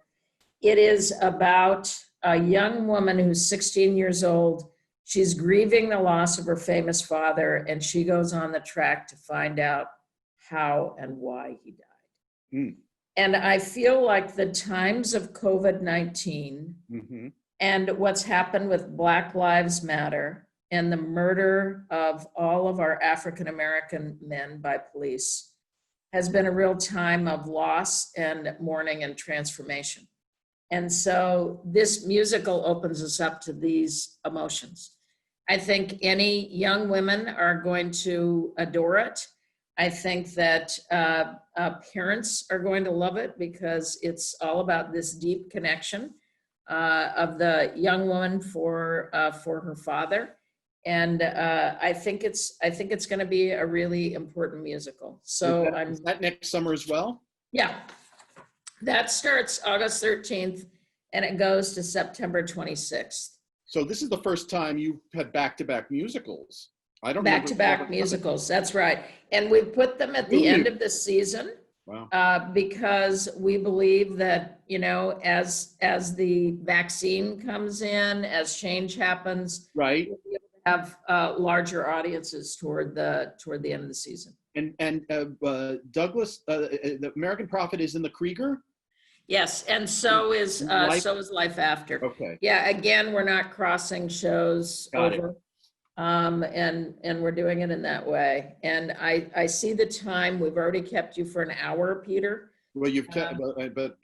It is about a young woman who's 16 years old. She's grieving the loss of her famous father, and she goes on the track to find out how and why he died. Mm. And I feel like the times of COVID-19 and what's happened with Black Lives Matter and the murder of all of our African-American men by police has been a real time of loss and mourning and transformation. And so this musical opens us up to these emotions. I think any young women are going to adore it. I think that parents are going to love it because it's all about this deep connection of the young woman for her father, and I think it's going to be a really important musical. So is that next summer as well? Yeah, that starts August 13th, and it goes to September 26th. So this is the first time you've had back-to-back musicals. I don't back-to-back musicals. That's right, and we put them at the end of the season. Wow. Because we believe that as the vaccine comes in, as change happens, right, we'll have larger audiences toward the end of the season. And Douglas, the American Prophet is in the Krieger. Yes, and so is Life After. Okay. Yeah, again, we're not crossing shows over. And we're doing it in that way. And I see the time. We've already kept you for an hour, Peter. Well, you've kept, but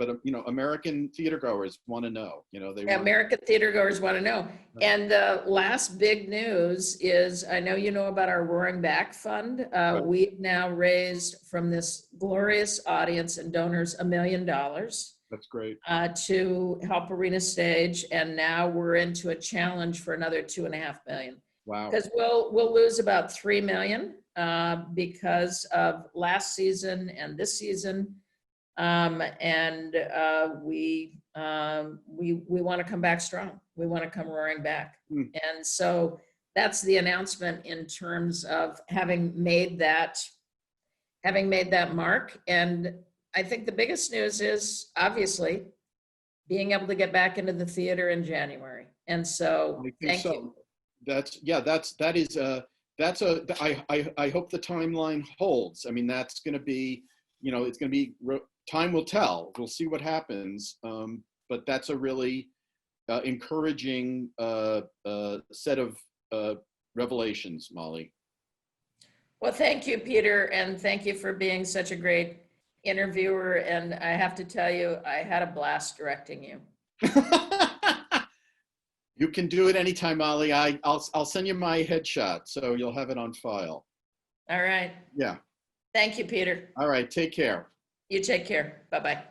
American theater goers want to know. American theater goers want to know. And the last big news is, I know you know about our Roaring Back Fund. We've now raised from this glorious audience and donors $1 million. That's great. To help Arena Stage, and now we're into a challenge for another $2.5 million. Wow. Because we'll lose about $3 million because of last season and this season, and we want to come back strong. We want to come roaring back, and so that's the announcement in terms of having made that mark. And I think the biggest news is obviously being able to get back into the theater in January. And so, thank you. I hope the timeline holds. I mean, that's going to be, it's going to be, time will tell. We'll see what happens. but that's a really encouraging set of revelations, Molly. Well, thank you, Peter, and thank you for being such a great interviewer. And I have to tell you, I had a blast directing you. You can do it anytime, Molly. I'll send you my headshot so you'll have it on file. All right. Yeah. Thank you, Peter. All right. Take care. You take care. Bye-bye.